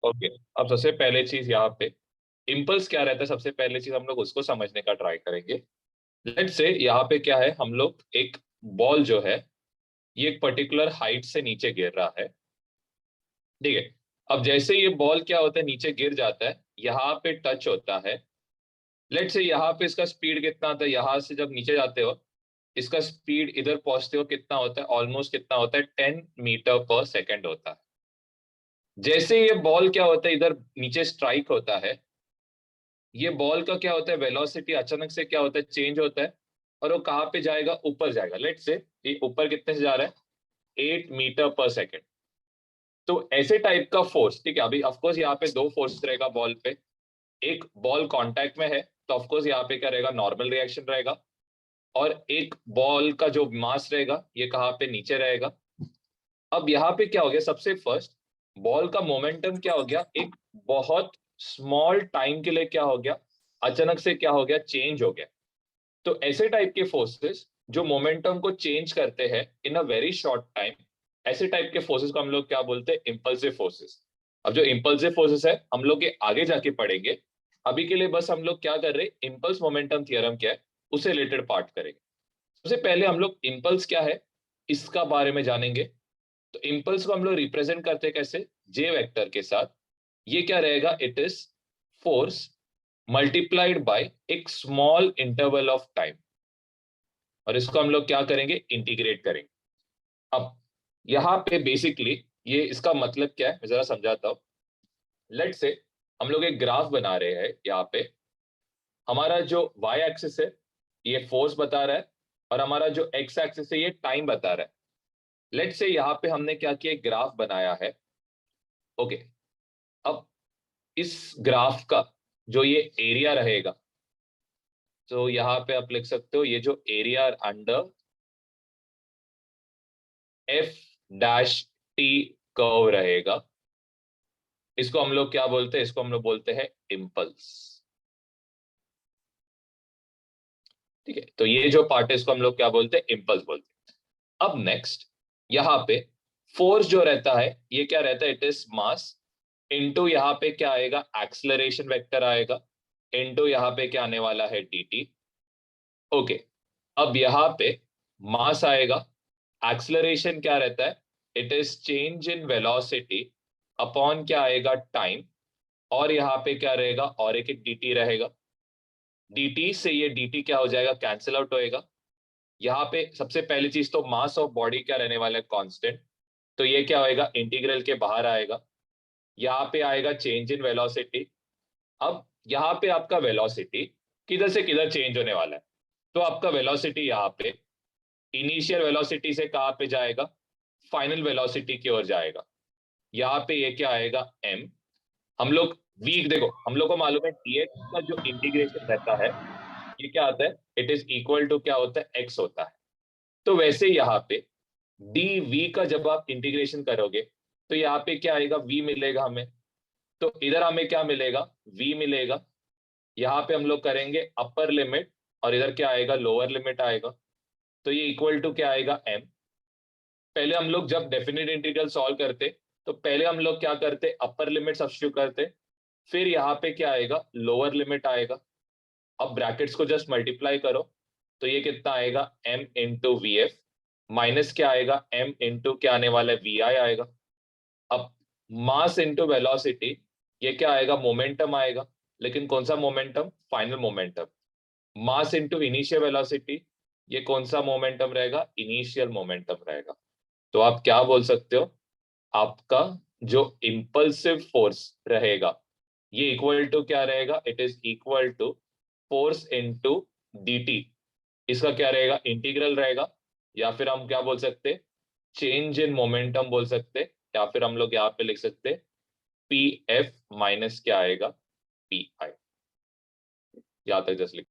Okay, अब सबसे पहले चीज यहाँ पे इम्पल्स क्या रहता है, सबसे पहले चीज हम लोग उसको समझने का ट्राई करेंगे। लेट्स से यहाँ पे क्या है, हम लोग एक बॉल जो है ये एक पर्टिकुलर हाइट से नीचे गिर रहा है। ठीक है, अब जैसे ये बॉल क्या होता है नीचे गिर जाता है, यहाँ पे टच होता है। लेट्स से यहाँ पे इसका स्पीड कितना होता है, यहाँ से जब नीचे जाते हो इसका स्पीड इधर पहुंचते हो कितना होता है, ऑलमोस्ट कितना होता है, 10 मीटर पर सेकेंड होता है। जैसे ये बॉल क्या होता है इधर नीचे स्ट्राइक होता है, ये बॉल का क्या होता है, वेलोसिटी अचानक से क्या होता है, चेंज होता है। और वो कहाँ पे जाएगा, ऊपर जाएगा। लेट्स से ये ऊपर कितने से जा रहा है, 8 मीटर पर सेकेंड। तो ऐसे टाइप का फोर्स, ठीक है, अभी ऑफकोर्स यहाँ पे दो फोर्स रहेगा बॉल पे। एक बॉल कांटेक्ट में है तो ऑफकोर्स यहाँ पे क्या रहेगा, नॉर्मल रिएक्शन रहेगा। और एक बॉल का जो मास रहेगा ये कहाँ पे, नीचे रहेगा। अब यहाँ पे क्या हो गया, सबसे फर्स्ट बॉल का मोमेंटम क्या हो गया, एक बहुत स्मॉल टाइम के लिए क्या हो गया, अचानक से क्या हो गया, चेंज हो गया। तो ऐसे टाइप के फोर्सेस जो मोमेंटम को चेंज करते हैं इन अ वेरी शॉर्ट टाइम, ऐसे टाइप के फोर्सेस को हम लोग क्या बोलते हैं, इम्पल्सिव फोर्सेस। अब जो इम्पल्सिव फोर्सेस है हम लोग ये आगे जाके पढ़ेंगे। अभी के लिए बस हम लोग क्या कर रहे हैं, इम्पल्स मोमेंटम थ्योरम क्या है उससे रिलेटेड पार्ट करेंगे। सबसे पहले हम लोग इम्पल्स क्या है इसका बारे में जानेंगे। तो इम्पल्स को हम लोग रिप्रेजेंट करते हैं कैसे, जे वेक्टर के साथ। ये क्या रहेगा, it is force multiplied by एक स्मॉल इंटरवल ऑफ टाइम। और इसको हम लोग क्या करेंगे, इंटीग्रेट करेंगे। अब यहाँ पे बेसिकली ये इसका मतलब क्या है मैं जरा समझाता हूँ। लेट से हम लोग एक ग्राफ बना रहे हैं, यहाँ पे हमारा जो वाई एक्सिस है ये फोर्स बता रहा है, और हमारा जो एक्स एक्सिस है ये टाइम बता रहा है। लेट से यहाँ पे हमने क्या किया, एक ग्राफ बनाया है। ओके, अब इस ग्राफ का जो ये एरिया रहेगा, तो यहाँ पे आप लिख सकते हो ये जो area under F dash T curve रहेगा, इसको हम लोग क्या बोलते हैं, इसको हम लोग बोलते हैं इम्पल्स। ठीक है, तो ये जो पार्ट है इसको हम लोग क्या बोलते हैं, इम्पल्स बोलते हैं। अब नेक्स्ट यहाँ पे फोर्स जो रहता है ये क्या रहता है, इट इज मास इनटू यहाँ पे क्या आएगा, एक्सलरेशन वेक्टर आएगा, इनटू यहाँ पे क्या आने वाला है, dt। ओके, अब यहाँ पे मास आएगा, एक्सलरेशन क्या रहता है, it is change in velocity upon क्या आएगा, टाइम। और यहाँ पे क्या रहेगा, और एक dt रहेगा। dt से ये dt क्या हो जाएगा, कैंसिल आउट होएगा। यहाँ पे सबसे पहली चीज तो मास ऑफ बॉडी क्या रहने वाला है, कांस्टेंट। तो ये क्या होएगा, इंटीग्रल के बाहर आएगा। यहाँ पे आएगा चेंज इन वेलोसिटी। अब यहाँ पे आपका वेलोसिटी किधर से किधर चेंज होने वाला है, तो आपका वेलोसिटी यहाँ पे इनिशियल वेलोसिटी से कहाँ पे जाएगा, फाइनल वेलोसिटी की ओर जाएगा। यहाँ पे ये क्या आएगा, m। हम लोग वीक देखो, हम लोग को मालूम है dx का जो इंटीग्रेशन रहता है ये क्या आता है, इट इज इक्वल टू क्या होता है, x होता है। तो वैसे यहाँ पे dv का जब आप इंटीग्रेशन करोगे तो यहाँ पे क्या आएगा, v मिलेगा हमें। तो इधर हमें क्या मिलेगा, v मिलेगा। यहाँ पे हम लोग करेंगे अपर लिमिट और इधर क्या आएगा, लोअर लिमिट आएगा। तो ये इक्वल टू क्या आएगा, m। पहले हम लोग जब डेफिनेट इंटीग्रल सॉल्व करते तो पहले हम लोग क्या करते, अपर लिमिट सब्स्टिट्यूट करते, फिर यहाँ पे क्या आएगा, लोअर लिमिट आएगा। अब ब्रैकेट्स को जस्ट मल्टीप्लाई करो, तो ये कितना आएगा, m into V F minus क्या आएगा, m इंटू क्या आने वाला है, वी आई आएगा। अब मास इंटू वेलोसिटी, ये क्या आएगा, मोमेंटम आएगा। लेकिन कौन सा momentum, final momentum. Mass into initial velocity, ये कौन सा मोमेंटम रहेगा, इनिशियल मोमेंटम रहेगा। तो आप क्या बोल सकते हो, आपका जो इम्पल्सिव फोर्स रहेगा ये इक्वल टू क्या रहेगा, it is equal to force into dt। इसका क्या रहेगा, इंटीग्रल रहेगा। या फिर हम क्या बोल सकते, चेंज इन मोमेंटम बोल सकते। या फिर हम लोग यहाँ पे लिख सकते पी एफ माइनस क्या आएगा, पी आई। यहाँ तक जस्ट लिख।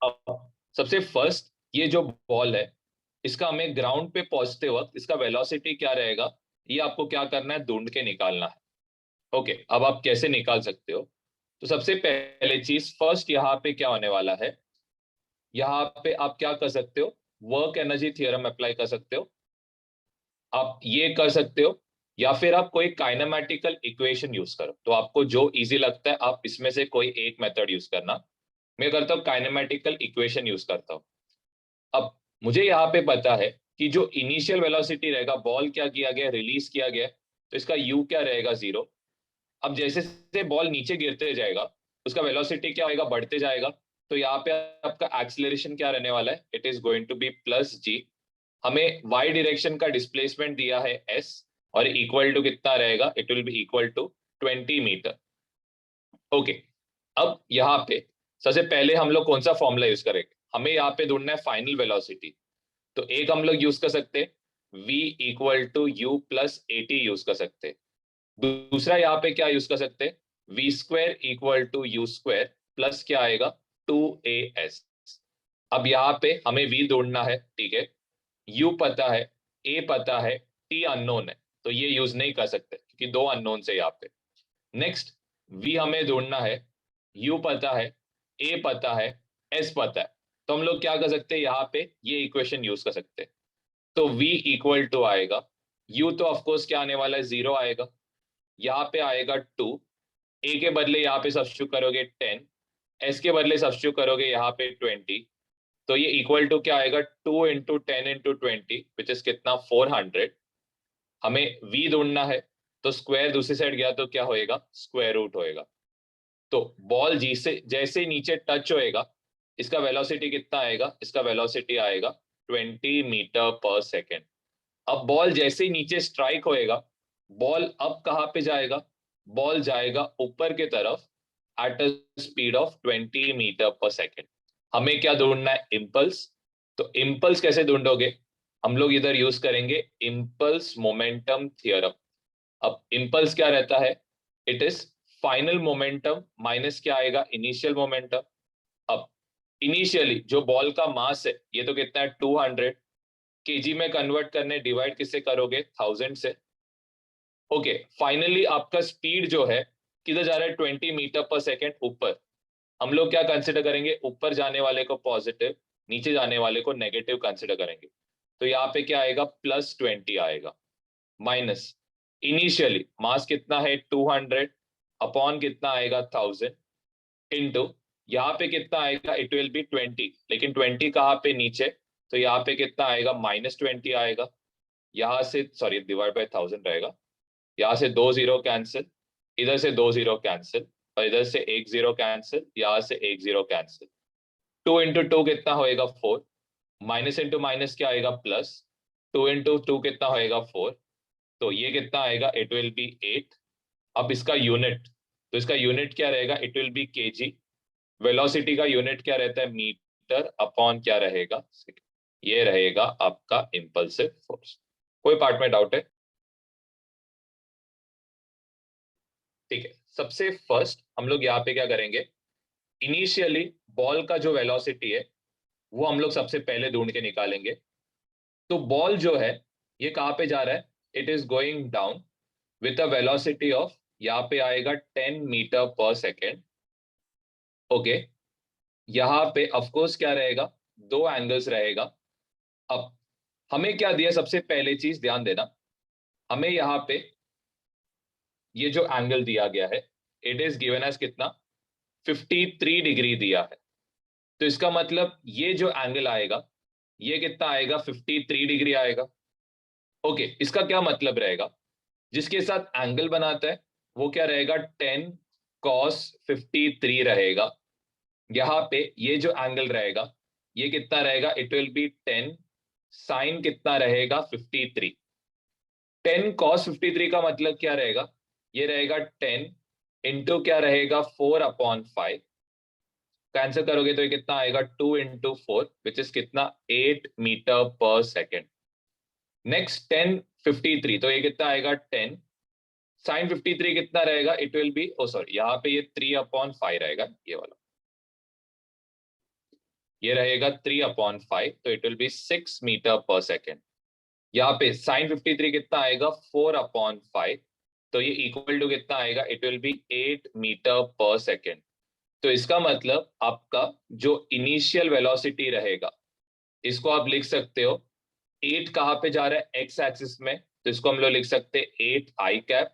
अब सबसे फर्स्ट ये जो बॉल है इसका हमें ग्राउंड पे पहुंचते वक्त इसका वेलोसिटी क्या रहेगा, ये आपको क्या करना है, ढूंढ के निकालना है। ओके, अब आप कैसे निकाल सकते हो, तो सबसे पहले चीज फर्स्ट यहाँ पे क्या होने वाला है, यहाँ पे आप क्या कर सकते हो, वर्क एनर्जी थ्योरम अप्लाई कर सकते हो। आप ये कर सकते हो या फिर आप कोई काइनेमेटिकल इक्वेशन यूज करो। तो आपको जो इजी लगता है आप इसमें से कोई एक मेथड यूज करना। मैं करता हूँ काइनेमेटिकल इक्वेशन यूज करता हूँ। अब मुझे यहाँ पे पता है कि जो इनिशियल वेलोसिटी रहेगा, बॉल क्या किया गया, रिलीज किया गया, तो इसका यू क्या रहेगा, 0। अब जैसे जैसे बॉल नीचे गिरते जाएगा उसका वेलोसिटी क्या होएगा, बढ़ते जाएगा। तो यहाँ पे आपका एक्सीलरेशन क्या रहने वाला है, it is going to be plus G. हमें वाई डायरेक्शन का डिस्प्लेसमेंट दिया है एस, और इक्वल टू कितना रहेगा, it will be equal to 20 metre. Okay, अब यहाँ पे सबसे पहले हम लोग कौन सा फॉर्मूला यूज करेंगे, हमें यहाँ पे ढूंढना है फाइनल वेलोसिटी। तो एक हम लोग यूज कर सकते हैं v equal to U plus A T use कर सकते हैं। दूसरा यहाँ पे क्या यूज कर सकते हैं, V square equal to U square plus क्या आएगा, 2as। अब यहाँ पे हमें v ढूंढना है, ठीक है। u पता है, a पता है, t अननोन है, तो ये यूज नहीं कर सकते क्योंकि दो अननोन से यहाँ पे। नेक्स्ट v हमें ढूंढना है, u पता है, a पता है, s पता है। तो हम लोग क्या कर सकते हैं, यहाँ पे ये इक्वेशन यूज कर सकते हैं। तो v इक्वल टू आएगा, u तो ऑफकोर्स क्या आने वाला है, 0 आएगा। यहाँ पे आएगा 2, a के बदले यहाँ पे सब्स्टिट्यूट करोगे 10, s के बदले सब्स्टिट्यूट करोगे यहाँ पे 20। तो ये इक्वल टू क्या आएगा, 2 इंटू 10 इंटू 20 विच इज कितना, 400। हमें v ढूंढना है, तो स्क्वायर दूसरी साइड गया तो क्या होएगा, स्क्वायर रूट होएगा। तो बॉल जैसे जैसे ही नीचे टच होएगा इसका वेलोसिटी कितना आएगा, इसका वेलोसिटी आएगा 20 मीटर पर सेकेंड। अब बॉल जैसे ही नीचे स्ट्राइक होएगा, बॉल अब कहाँ पे जाएगा, बॉल जाएगा ऊपर की तरफ at a speed of 20 metre per second. हमें क्या ढूंढना है, इम्पल्स। तो इम्पल्स कैसे ढूंढोगे, हम लोग इधर यूज करेंगे इम्पल्स मोमेंटम थियरम। अब इम्पल्स क्या रहता है, it is final momentum minus क्या आएगा, इनिशियल मोमेंटम। अब इनिशियली जो बॉल का मास है ये तो कितना है, 200 केजी में कन्वर्ट करने, डिवाइड किससे करोगे, 1000 से। ओके, फाइनली आपका स्पीड जो है किधर जा रहा है, 20 मीटर पर सेकेंड ऊपर। हम लोग क्या कंसिडर करेंगे, ऊपर जाने वाले को पॉजिटिव, नीचे जाने वाले को नेगेटिव कंसिडर करेंगे। तो यहाँ पे क्या आएगा, +20 आएगा, माइनस इनिशियली मास कितना है 200 अपॉन कितना आएगा 1000 इनटू यहाँ पे कितना आएगा, इट विल बी 20, लेकिन 20 कहाँ पे, नीचे। तो यहाँ पे कितना आएगा, -20 आएगा। यहाँ से सॉरी डिवाइड बाय 1000 रहेगा, यहाँ से 2 0 कैंसिल, इधर से 2 0 कैंसिल, और इधर से 1 0 कैंसिल, यहाँ से 1 0 कैंसिल। 2 इंटू 2 कितना होएगा, 4। माइनस इंटू माइनस क्या आएगा, प्लस। 2 इंटू 2 कितना होएगा, 4। तो ये कितना आएगा, इट विल बी 8। अब इसका यूनिट, तो इसका यूनिट क्या रहेगा, it will B KG. Velocity का यूनिट क्या रहता है, मीटर अपॉन क्या रहेगा, सेकेंड। ये रहेगा आपका इंपल्सिव फोर्स। कोई पार्ट में डाउट है, ठीक है। सबसे फर्स्ट हम लोग यहाँ पे क्या करेंगे, इनिशियली बॉल का जो वेलोसिटी है वो हम लोग सबसे पहले ढूंढ के निकालेंगे। तो बॉल जो है ये कहाँ पे जा रहा है, it is going down with a velocity of, यहाँ पे आएगा 10 मीटर पर सेकेंड। ओके, यहाँ पे ऑफकोर्स क्या रहेगा, दो एंगल्स रहेगा। अब हमें क्या दिया, सबसे पहले चीज ध्यान देना, हमें यहाँ पे ये जो एंगल दिया गया है इट इज गिवन एज कितना, 53 डिग्री दिया है। तो इसका मतलब ये जो एंगल आएगा ये कितना आएगा, 53 डिग्री आएगा। ओके, इसका क्या मतलब रहेगा, जिसके साथ एंगल बनाता है वो क्या रहेगा, 10 cos 53 रहेगा। यहाँ पे ये जो एंगल रहेगा ये कितना रहेगा, इट विल बी 10 sin कितना रहेगा, 53। 10 cos 53 का मतलब क्या रहेगा, ये रहेगा 10 इंटू क्या रहेगा, 4/5। कैंसिल करोगे तो ये कितना आएगा, 2 इंटू 4 विच इज कितना, 8 मीटर पर सेकेंड। नेक्स्ट 10 53, तो ये कितना आएगा, 10 sin 53 कितना रहेगा, it will be, oh sorry यहाँ पे ये 3/5 रहेगा, ये वाला ये रहेगा 3/5, तो it will B 6 metre per second. यहाँ पे sin 53 कितना आएगा, 4/5, तो ये इक्वल टू कितना आएगा, it will B 8 metre per second. तो इसका मतलब आपका जो इनिशियल वेलोसिटी रहेगा इसको आप लिख सकते हो, 8 कहाँ पे जा रहा है, एक्स एक्सिस में, तो इसको हम लोग लिख सकते हैं 8 आई कैप,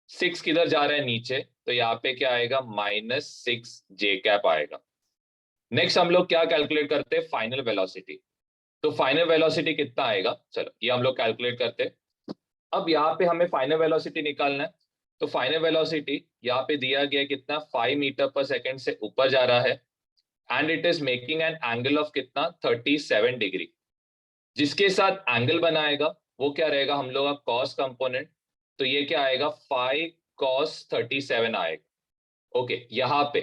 6 किधर जा रहा है नीचे, तो यहाँ पे क्या आएगा -6 जे कैप आएगा। नेक्स्ट हम लोग क्या कैलकुलेट करते हैं, फाइनल वेलोसिटी। तो फाइनल वेलोसिटी कितना आएगा, चलो ये हम लोग कैलकुलेट करते हैं। अब यहाँ पे हमें फाइनल वेलोसिटी निकालना है, तो फाइनल वेलोसिटी यहाँ पे दिया गया कितना 5 मीटर पर सेकेंड से ऊपर जा रहा है, and it is making an angle of कितना 37 डिग्री। जिसके साथ एंगल बनाएगा वो क्या रहेगा हम लोग का कॉस कंपोनेंट, तो ये क्या आएगा 5 cos 37 आएगा। ओके, यहाँ पे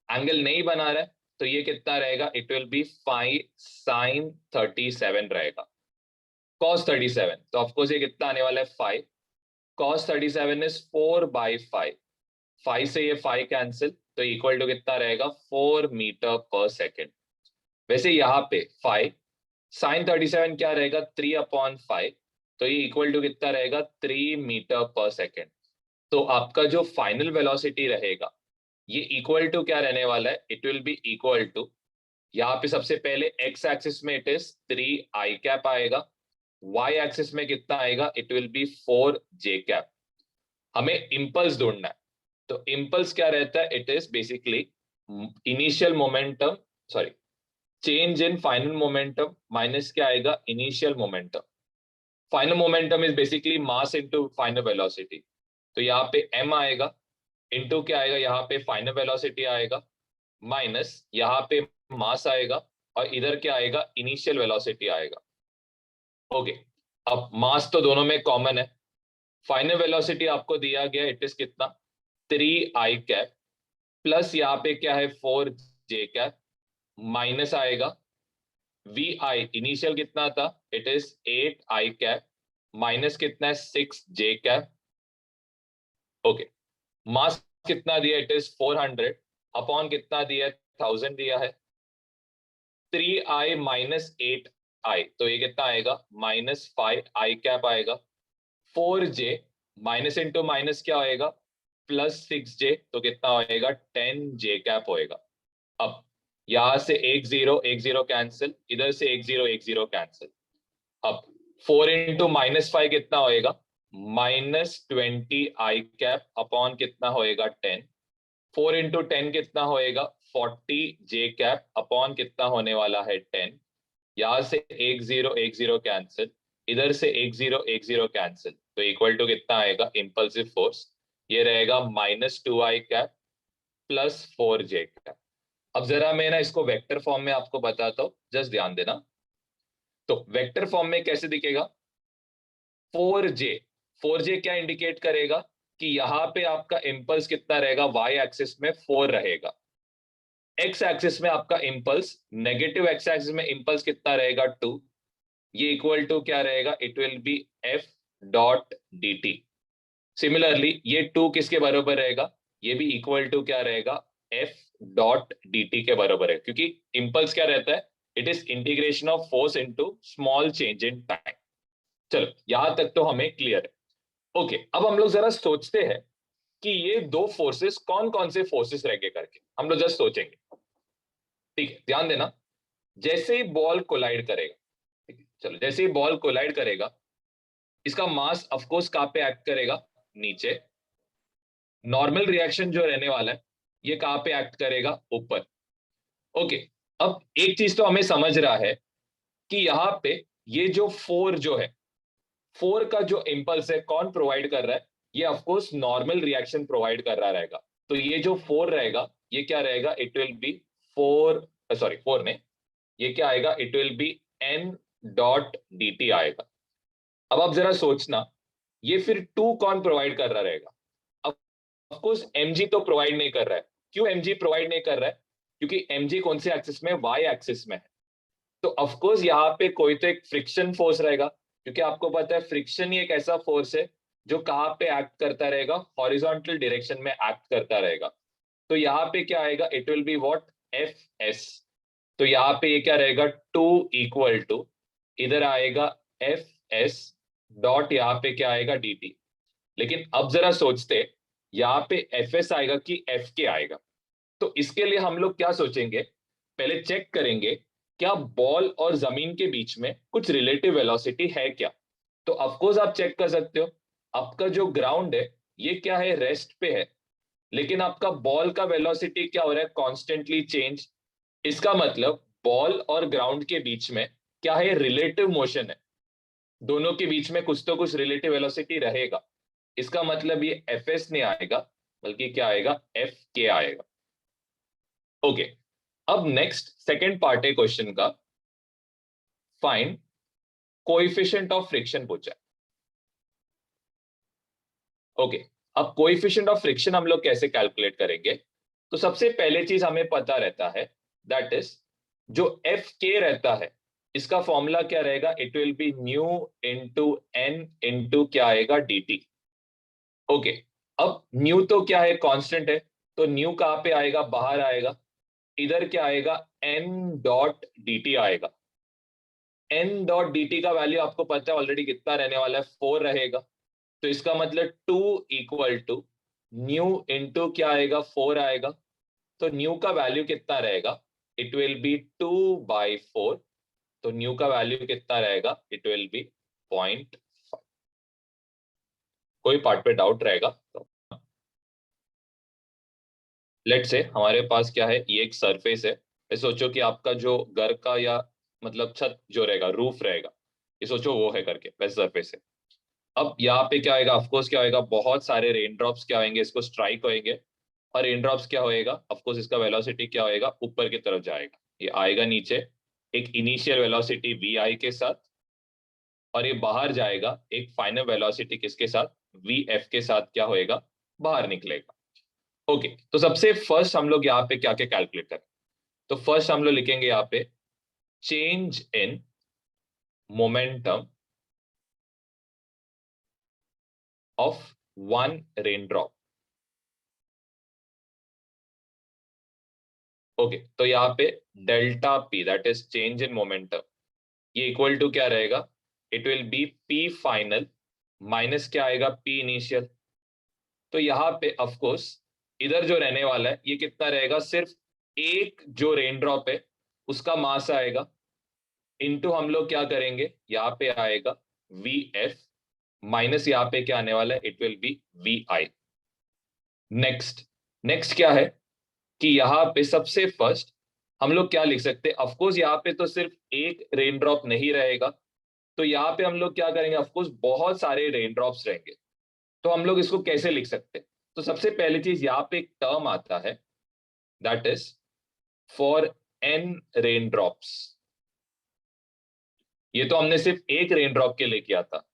एंगल नहीं बना रहा है तो ये कितना रहेगा, इट विल बी 5 sin 37 रहेगा, cos 37। तो ऑफकोर्स ये कितना आने वाला है 5, cos 37 इज 4/5, 5 से ये 5 कैंसिल, तो इक्वल टू कितना रहेगा 4 मीटर पर सेकेंड। वैसे यहाँ पे 5 sin 37 क्या रहेगा 3/5, तो ये इक्वल टू कितना रहेगा 3 मीटर पर सेकेंड। तो आपका जो फाइनल वेलोसिटी रहेगा ये इक्वल टू क्या रहने वाला है, it will be equal to, यहाँ पे सबसे पहले एक्स एक्सिस में इट इज 3 आई कैप आएगा, वाई एक्सिस में कितना आएगा, it will be 4 J cap. हमें इंपल्स ढूंढना है, तो इंपल्स क्या रहता है, it is basically initial momentum, sorry change in final momentum minus क्या आएगा initial momentum. Final momentum is basically mass into final velocity, तो यहाँ पे m आएगा, इनटू क्या आएगा यहाँ पे फाइनल वेलोसिटी आएगा, माइनस यहाँ पे मास आएगा, और इधर क्या आएगा इनिशियल वेलोसिटी आएगा। ओके, अब मास तो दोनों में कॉमन है, फाइनल वेलोसिटी आपको दिया गया इट इज कितना 3 आई कैप, प्लस यहाँ पे क्या है 4 जे कैप, माइनस आएगा वी आई इनिशियल कितना था, it is 8 I cap, minus कितना है 6 जे कैप। ओके, मास कितना दिया, इट इज 400 अपॉन कितना दिया है 1000 दिया है, 3i माइनस 8i, तो ये कितना आएगा -5 आई कैप आएगा, 4j माइनस इंटू माइनस क्या होएगा +6j, तो कितना होएगा 10j कैप होएगा। अब यहां से 1 0 कैंसिल, इधर से 1 0 कैंसिल। अब 4 इंटू -5 कितना होएगा -20 आई कैप अपॉन कितना होएगा 10, 4 इंटू 10 कितना होएगा 40 जे कैप अपॉन कितना होने वाला है 10, यहां से 1 0 कैंसिल, इधर से 1 0 कैंसिल, तो इक्वल टू कितना आएगा इंपल्सिव फोर्स, ये रहेगा -2 आई कैप प्लस 4 जे कैप। अब जरा मैं ना इसको वेक्टर फॉर्म में आपको बताता हूँ, जस्ट ध्यान देना। तो वेक्टर फॉर्म में कैसे दिखेगा 4j, 4j क्या इंडिकेट करेगा कि यहाँ पे आपका इंपल्स कितना रहेगा y एक्सिस में 4 रहेगा, x एक्सिस में आपका इंपल्स, नेगेटिव x एक्सिस में इंपल्स कितना रहेगा 2, ये इक्वल टू क्या रहेगा it will B f dot dt। Similarly ये 2 किसके बराबर रहेगा, ये भी इक्वल टू क्या रहेगा f डॉट dt के बराबर है, क्योंकि इंपल्स क्या रहता है, it is integration of force into small change in time. चलो यहां तक तो हमें क्लियर है। ओके, अब हम लोग जरा सोचते हैं कि ये दो फोर्सेस कौन कौन से फोर्सेस रहेंगे करके, हम लोग जस्ट सोचेंगे। ठीक है, ध्यान देना, जैसे ही बॉल कोलाइड करेगा, ठीक है, चलो जैसे ही बॉल कोलाइड करेगा इसका मास ऑफ कोर्स कहां पे एक्ट करेगा, नीचे। नॉर्मल रिएक्शन जो रहने वाला है ये कहां पे एक्ट करेगा, ऊपर। ओके, अब एक चीज तो हमें समझ रहा है कि यहाँ पे ये जो फोर जो है, फोर का जो इंपल्स है कौन प्रोवाइड कर रहा है, ये of course normal reaction provide कर रहा रहेगा। तो ये जो फोर रहेगा ये क्या रहेगा, इट विल बी 4, सॉरी 4 ने, ये क्या आएगा, it will B n dot dt आएगा। अब आप जरा सोचना, ये फिर 2 कौन प्रोवाइड कर रहा रहेगा, ऑफ कोर्स mg तो प्रोवाइड नहीं कर रहा है। क्यों mg प्रोवाइड नहीं कर रहा है, क्योंकि mg कौन से एक्सिस में, y एक्सिस में है। तो ऑफ कोर्स यहाँ पे कोई तो एक फ्रिक्शन फोर्स रहेगा, क्योंकि आपको पता है फ्रिक्शन ही एक ऐसा फोर्स है जो कहाँ पे एक्ट करता रहेगा, हॉरिजॉन्टल डायरेक्शन में एक्ट करता रहेगा। तो यहाँ पे क्या आएगा, it will be what Fs। तो यहाँ पे ये क्या रहेगा 2 इक्वल टू, इधर आएगा Fs डॉट यहाँ पे क्या आएगा dt। लेकिन अब जरा सोचते यहाँ पे Fs आएगा कि Fk आएगा, तो इसके लिए हम लोग क्या सोचेंगे, पहले चेक करेंगे क्या बॉल और जमीन के बीच में कुछ रिलेटिव वेलोसिटी है क्या। तो ऑफकोर्स आप चेक कर सकते हो, आपका जो ग्राउंड है ये क्या है, रेस्ट पे है, लेकिन आपका बॉल का वेलोसिटी क्या हो रहा है, कॉन्स्टेंटली चेंज। इसका मतलब बॉल और ग्राउंड के बीच में क्या है, रिलेटिव मोशन है, दोनों के बीच में कुछ तो कुछ रिलेटिव वेलोसिटी रहेगा। इसका मतलब ये एफ एस नहीं आएगा, बल्कि क्या आएगा, एफ के आएगा। ओके, अब नेक्स्ट सेकेंड पार्ट है क्वेश्चन का, फाइंड कोएफिशिएंट ऑफ फ्रिक्शन पूछा है। ओके, अब कोएफिशिएंट ऑफ फ्रिक्शन हम लोग कैसे कैलकुलेट करेंगे, तो सबसे पहले चीज हमें पता रहता है, दैट इज जो एफ के रहता है इसका फॉर्मूला क्या रहेगा, it will be mu into N into क्या आएगा, डी टी। ओके, अब न्यू तो क्या है, कांस्टेंट है, तो न्यू कहां पे आएगा, बाहर आएगा, इधर क्या आएगा, एन डॉट डी टी आएगा। एन डॉट डी टी का वैल्यू आपको पता है ऑलरेडी कितना रहने वाला है, 4 रहेगा। तो इसका मतलब 2 इक्वल टू न्यू इंटू क्या आएगा, 4 आएगा। तो न्यू का वैल्यू कितना रहेगा, इट विल बी 2/4। तो न्यू का वैल्यू कितना रहेगा, इट विल बी 0.5। कोई पार्ट पे डाउट रहेगा तो लेट से हमारे पास क्या है, ये एक सरफेस है। ये सोचो कि आपका जो घर का या मतलब छत जो रहेगा, रूफ रहेगा, ये सोचो वो है करके, वैसे सरफेस है। अब यहाँ पे क्या आएगा, ऑफकोर्स क्या होएगा, बहुत सारे रेन ड्रॉप्स क्या होंगे, इसको स्ट्राइक होएंगे, और रेन ड्रॉप्स क्या होएगा, ऑफकोर्स इसका वेलोसिटी क्या होएगा, ऊपर की तरफ जाएगा, ये आएगा नीचे एक इनिशियल वेलोसिटी वी आई के साथ, और ये बाहर जाएगा एक फाइनल वेलोसिटी किसके साथ, वी एफ के साथ क्या होएगा, बाहर निकलेगा। ओके, तो सबसे फर्स्ट हम लोग यहाँ पे क्या क्या कैलकुलेट करें, तो फर्स्ट हम लोग लिखेंगे यहाँ पे change in momentum of one rain drop. Okay, तो यहाँ पे delta P, that is change in momentum, ये इक्वल टू क्या रहेगा, it will B P final minus क्या आएगा, पी इनिशियल। तो यहाँ पे ऑफ कोर्स इधर जो रहने वाला है ये कितना रहेगा, सिर्फ एक जो रेन ड्रॉप है उसका मास आएगा, इनटू हम लोग क्या करेंगे, यहाँ पे आएगा वी एफ माइनस यहाँ पे क्या आने वाला है, it will be V I. Next, next क्या है कि यहाँ पे सबसे फर्स्ट हम लोग क्या लिख सकते हैं, ऑफकोर्स यहाँ पे तो सिर्फ एक रेन ड्रॉप नहीं रहेगा, तो यहाँ पे हम लोग क्या करेंगे, ऑफकोर्स बहुत सारे रेन ड्रॉप्स रहेंगे। तो हम लोग इसको कैसे लिख सकते हैं, तो सबसे पहली चीज यहाँ पे एक टर्म आता है, that is for N rain drops. ये तो हमने सिर्फ एक रेन ड्रॉप के लिए किया था,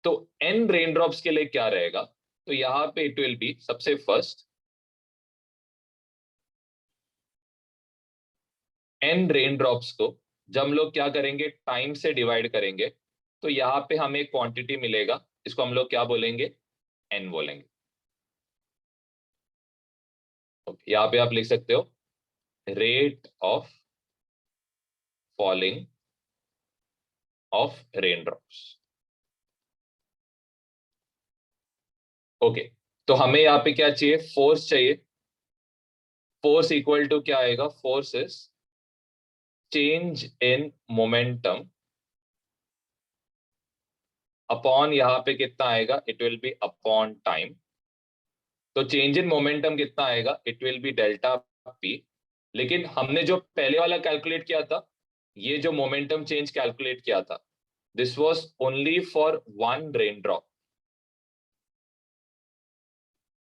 तो एन रेन ड्रॉप्स के लिए क्या रहेगा, तो यहाँ पे इट विल बी सबसे फर्स्ट एन रेन ड्रॉप्स को जब हम लोग क्या करेंगे, टाइम से डिवाइड करेंगे, तो यहाँ पे हमें एक क्वांटिटी मिलेगा, इसको हम लोग क्या बोलेंगे, एन बोलेंगे। यहाँ पे आप लिख सकते हो rate of falling of rain drops. Okay, तो हमें यहाँ पे क्या चाहिए, फोर्स चाहिए। फोर्स इक्वल टू क्या आएगा, force is change in momentum upon यहाँ पे कितना आएगा, it will B upon time. तो चेंज इन मोमेंटम कितना आएगा, it will B delta P. लेकिन हमने जो पहले वाला कैलकुलेट किया था, ये जो मोमेंटम चेंज कैलकुलेट किया था, this was only for one rain drop.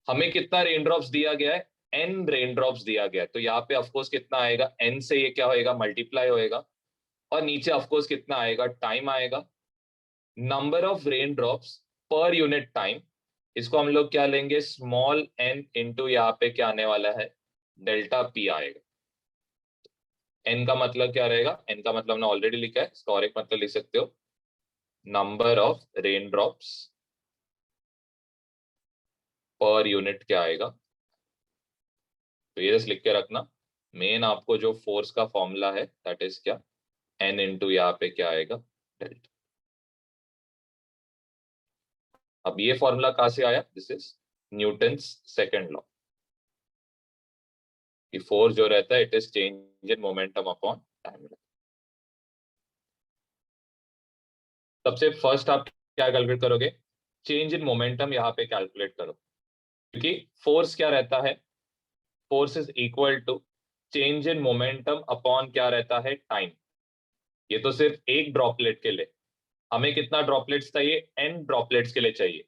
हमें कितना रेन ड्रॉप्स दिया गया है, एन रेन ड्रॉप्स दिया गया है, तो यहाँ पे ऑफकोर्स कितना आएगा, एन से ये क्या होएगा, मल्टीप्लाई होएगा, और नीचे ऑफकोर्स कितना आएगा, टाइम आएगा, number of rain drops per unit time. इसको हम लोग क्या लेंगे, स्मॉल एन इंटू यहाँ पे क्या आने वाला है, डेल्टा पी आएगा। एन का मतलब क्या रहेगा, एन का मतलब हमने ऑलरेडी लिखा है, इसका और एक मतलब लिख सकते हो, number of rain drops per unit क्या आएगा। तो ये जस्ट लिख के रखना, मेन आपको जो फोर्स का फॉर्मूला है दैट इज क्या, एन इंटू यहाँ पे क्या आएगा, डेल्टा। अब ये फॉर्मूला कहां से आया, this is Newton's second law, कि फोर्स जो रहता है it is change in momentum upon time. सबसे फर्स्ट आप क्या कैलकुलेट करोगे, चेंज इन मोमेंटम यहाँ पे कैलकुलेट करो, क्योंकि फोर्स क्या रहता है, force is equal to change in momentum upon क्या रहता है, टाइम। ये तो सिर्फ एक ड्रॉपलेट के लिए, हमें कितना ड्रॉपलेट्स चाहिए, n ड्रॉपलेट्स के लिए चाहिए।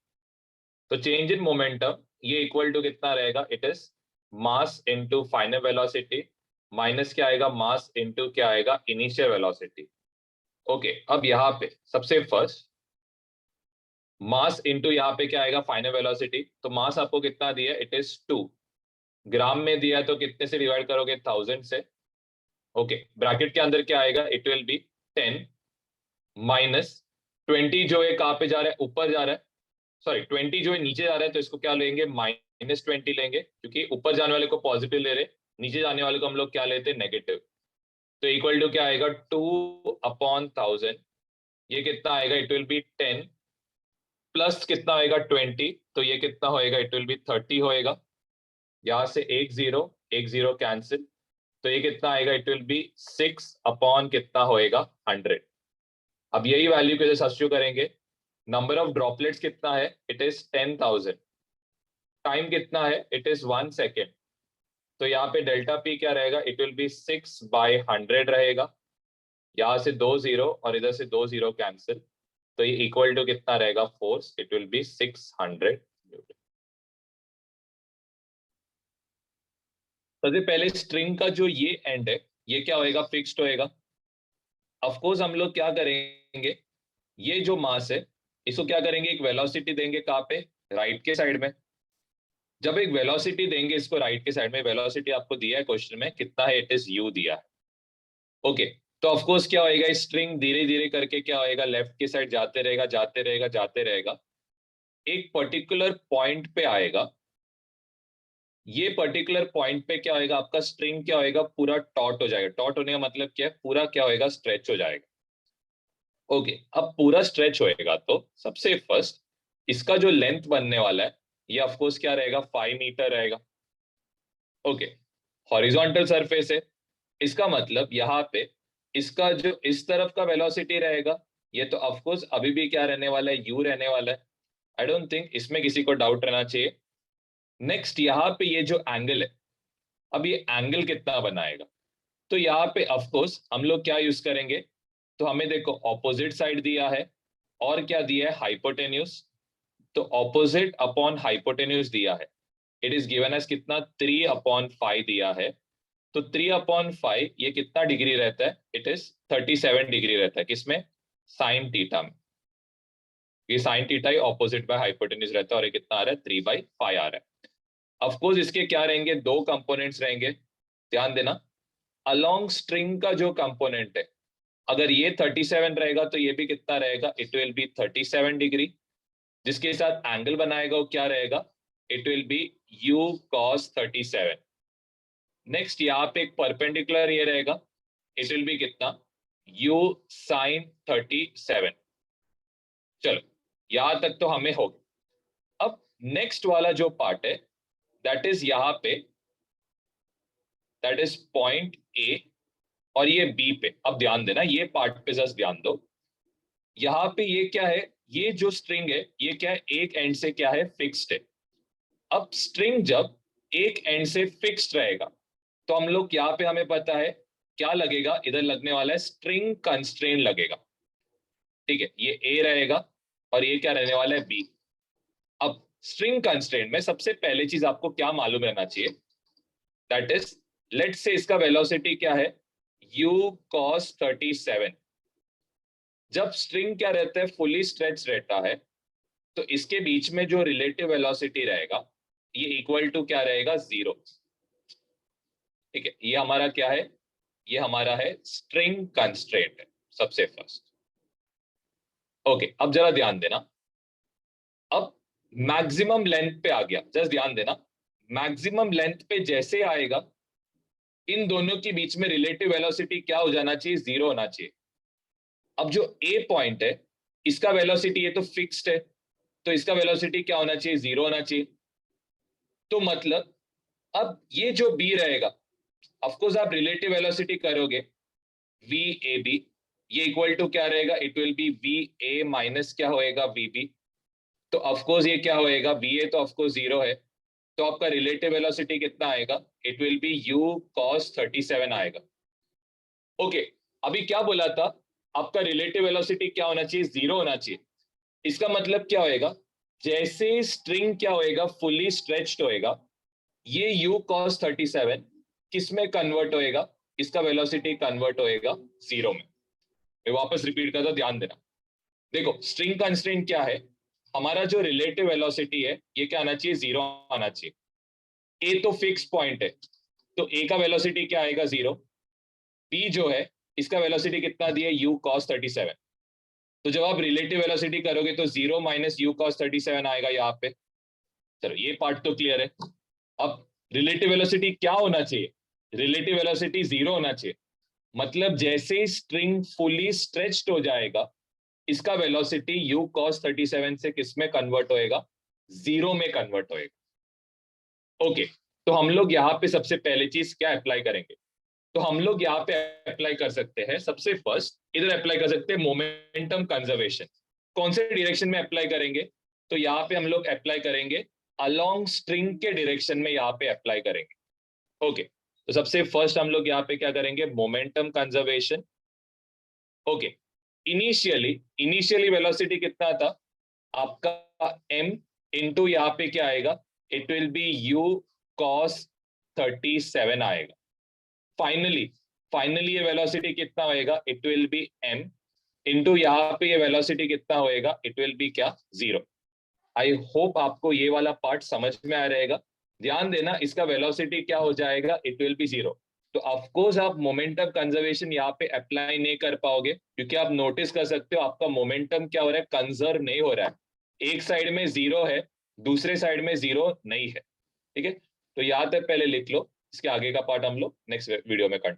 तो चेंज इन मोमेंटम ये इक्वल टू कितना रहेगा, it is mass into final velocity minus क्या आएगा, मास इनटू क्या आएगा, इनिशियल वेलोसिटी। ओके, अब यहाँ पे सबसे फर्स्ट मास इनटू यहाँ पे क्या आएगा, फाइनल वेलोसिटी। तो मास आपको कितना दिया, इट इज 2 ग्राम में दिया, तो कितने से डिवाइड करोगे, 1000 से। ओके, ब्रैकेट के अंदर क्या आएगा, इट विल बी 10 माइनस 20 जो है कहाँ पे जा रहा है, ऊपर जा रहा है, सॉरी 20 जो है नीचे जा रहा है, तो इसको क्या लेंगे, -20 लेंगे, क्योंकि ऊपर जाने वाले को पॉजिटिव ले रहे, नीचे जाने वाले को हम लोग क्या लेते हैं, नेगेटिव। तो इक्वल टू क्या आएगा, 2/1000, ये कितना आएगा, इट विल बी 10 प्लस कितना आएगा, 20, तो ये कितना होएगा, इट विल बी 30 होएगा। यहां से एक जीरो कैंसिल, तो ये कितना आएगा, इट विल बी 6 कितना होएगा, 100। अब यही वैल्यू के लिए सब्स्टिट्यूट करेंगे, नंबर ऑफ ड्रॉपलेट्स कितना है, इट इज 10,000, टाइम कितना है, इट इज 1 सेकेंड। तो यहाँ पे डेल्टा पी क्या रहेगा, इट विल बी 6/100 रहेगा। यहाँ से 2 जीरो और इधर से 2 जीरो कैंसिल, तो ये इक्वल टू कितना रहेगा, force, it will B 600 Newton. सबसे पहले स्ट्रिंग का जो ये एंड है, ये क्या होएगा, फिक्स्ड होएगा। ऑफकोर्स हम लोग क्या करेंगे, ये जो मास है इसको क्या करेंगे, एक वेलोसिटी देंगे, कहाँ पे, राइट के साइड में। जब एक वेलोसिटी देंगे इसको राइट के साइड में, वेलोसिटी आपको दिया है क्वेश्चन में, कितना है, इट इज u दिया है। ओके, तो ऑफ कोर्स क्या होएगा, स्ट्रिंग धीरे धीरे करके क्या होएगा, लेफ्ट की साइड जाते रहेगा, जाते रहेगा, जाते रहेगा, एक पर्टिकुलर पॉइंट पे आएगा। ये पर्टिकुलर पॉइंट पे क्या होएगा, आपका स्ट्रिंग क्या होएगा, पूरा टॉट हो जाएगा। टॉट होने का मतलब क्या है, पूरा क्या होएगा, स्ट्रेच हो जाएगा। ओके, अब पूरा स्ट्रेच होएगा तो सबसे फर्स्ट इसका जो लेंथ बनने वाला है, ये ऑफ कोर्स क्या रहेगा, 5 मीटर रहेगा। ओके, हॉरिजॉन्टल सरफेस है, इसका मतलब यहाँ पे इसका जो इस तरफ का वेलोसिटी रहेगा, ये तो ऑफ कोर्स अभी भी क्या रहने वाला है, u रहने वाला है। आई डोंट थिंक इसमें किसी को डाउट रहना चाहिए। नेक्स्ट यहाँ पे ये जो एंगल है, अब ये एंगल कितना बनाएगा, तो यहाँ पे ऑफ कोर्स हम लोग क्या यूज करेंगे, तो हमें देखो ऑपोजिट साइड दिया है और क्या दिया है, हाइपोटेन्यूज। तो ऑपोजिट अपॉन हाइपोटेन्यूज दिया है, इट इज गिवन एज कितना, 3/5 दिया है। तो 3/5 ये कितना डिग्री रहता है, इट इज 37 डिग्री रहता है, किसमें, साइन थीटा में। ये sine theta he opposite by hypotenuse रहता है, और ये कितना आ रहा है, 3/5 आ रहा है। ऑफकोर्स इसके क्या रहेंगे, दो कंपोनेंट्स रहेंगे, ध्यान देना। अलोंग स्ट्रिंग का जो कंपोनेंट है, अगर ये 37 रहेगा तो ये भी कितना रहेगा, इट विल बी 37 डिग्री। जिसके साथ एंगल बनाएगा वो क्या रहेगा, it will B u cos 37। Next यहाँ पे एक परपेंडिकुलर ये रहेगा, इट विल बी कितना, u sin 37। चलो यहां तक तो हमें हो गया। अब नेक्स्ट वाला जो पार्ट है, दैट इज यहाँ पे, दैट इज पॉइंट ए और ये बी पे। अब ध्यान देना, ये पार्ट पे जस्ट ध्यान दो। यहाँ पे ये क्या है, ये जो स्ट्रिंग है ये क्या है, एक एंड से क्या है, फिक्स्ड है। अब स्ट्रिंग जब एक एंड से फिक्स्ड रहेगा, तो हम लोग यहाँ पे हमें पता है क्या लगेगा, इधर लगने वाला है स्ट्रिंग कंस्ट्रेन लगेगा। ठीक है, ये ए रहेगा और ये क्या रहने वाला है, बी। अब स्ट्रिंग कंस्ट्रेन में सबसे पहले चीज आपको क्या मालूम रहना चाहिए, दैट इज, लेट्स से इसका वेलोसिटी क्या है, u cos 37। जब स्ट्रिंग क्या रहता है, फुली स्ट्रेच रहता है, तो इसके बीच में जो रिलेटिव वेलोसिटी रहेगा, ये इक्वल टू क्या रहेगा, 0। ठीक है, ये हमारा क्या है, ये हमारा है स्ट्रिंग कंस्ट्रेंट है सबसे फर्स्ट। ओके, अब जरा ध्यान देना, अब मैक्सिमम लेंथ पे आ गया, जस्ट ध्यान देना। मैक्सिमम लेंथ पे जैसे आएगा, इन दोनों के बीच में रिलेटिव वेलोसिटी क्या हो जाना चाहिए, 0 होना चाहिए। अब जो ए पॉइंट है, इसका वेलोसिटी ये तो फिक्स्ड है, तो इसका वेलोसिटी क्या होना चाहिए, 0 होना चाहिए। तो मतलब अब ये जो बी रहेगा, ऑफ कोर्स आप रिलेटिव वेलोसिटी करोगे वी ए बी, ये इक्वल टू क्या रहेगा, it will be V A minus क्या होएगा वी बी। तो ऑफकोर्स ये क्या होएगा, वी ए तो ऑफकोर्स 0 है, तो आपका रिलेटिव वेलोसिटी कितना आएगा, it will B you cos 37 आएगा। ओके, अभी क्या बोला था, आपका रिलेटिव वेलोसिटी क्या होना चाहिए, 0 होना चाहिए। इसका मतलब क्या होएगा, जैसे स्ट्रिंग क्या होएगा, फुली स्ट्रेच्ड होएगा, ये u cos 37 किस में कन्वर्ट होएगा, इसका वेलोसिटी कन्वर्ट होएगा 0 में। मैं वापस रिपीट करता हूं, ध्यान देना। देखो स्ट्रिंग कंस्ट्रेंट क्या है, हमारा जो रिलेटिव वेलोसिटी है ये क्या आना चाहिए, 0 आना चाहिए। ए तो फिक्स पॉइंट है, तो ए का वेलोसिटी क्या आएगा, 0। बी जो है इसका वेलोसिटी कितना दिया, u cos 37। तो जब आप रिलेटिव वेलोसिटी करोगे तो 0 माइनस यू cos 37 आएगा यहाँ पे। चलो ये पार्ट तो क्लियर है। अब रिलेटिव वेलोसिटी क्या होना चाहिए, रिलेटिव वेलोसिटी 0 होना चाहिए। मतलब जैसे स्ट्रिंग फुली स्ट्रेच्ड हो जाएगा, इसका वेलोसिटी u cos 37 से किस में कन्वर्ट होएगा, 0 में कन्वर्ट होएगा। ओके, तो हम लोग यहाँ पे सबसे पहले चीज क्या अप्लाई करेंगे, तो हम लोग यहाँ पे अप्लाई कर सकते हैं, सबसे फर्स्ट इधर अप्लाई कर सकते हैं मोमेंटम कंजर्वेशन। कौन से डायरेक्शन में अप्लाई करेंगे, तो यहाँ पे हम लोग अप्लाई करेंगे अलोंग स्ट्रिंग के डायरेक्शन में, यहाँ पे अप्लाई करेंगे। ओके, तो सबसे फर्स्ट हम लोग यहाँ पे क्या करेंगे, momentum conservation. Okay, initially velocity कितना था आपका, m इंटू यहाँ पे क्या आएगा, it will B u cos 37 आएगा। फाइनली ये वेलोसिटी कितना होएगा, it will B m into यहाँ पे ये वेलोसिटी कितना होएगा, इट विल बी क्या, 0। आई होप आपको ये वाला पार्ट समझ में आ रहेगा। ध्यान देना, इसका वेलोसिटी क्या हो जाएगा, इट विल बी 0। तो ऑफकोर्स आप मोमेंटम कंजर्वेशन यहाँ पे अप्लाई नहीं कर पाओगे, क्योंकि आप नोटिस कर सकते हो आपका मोमेंटम क्या हो रहा है, कंजर्व नहीं हो रहा है। एक साइड में 0 है, दूसरे साइड में 0 नहीं है। ठीक है, तो यहाँ तक पहले लिख लो, इसके आगे का पार्ट हम लोग नेक्स्ट वीडियो में कंटिन्यू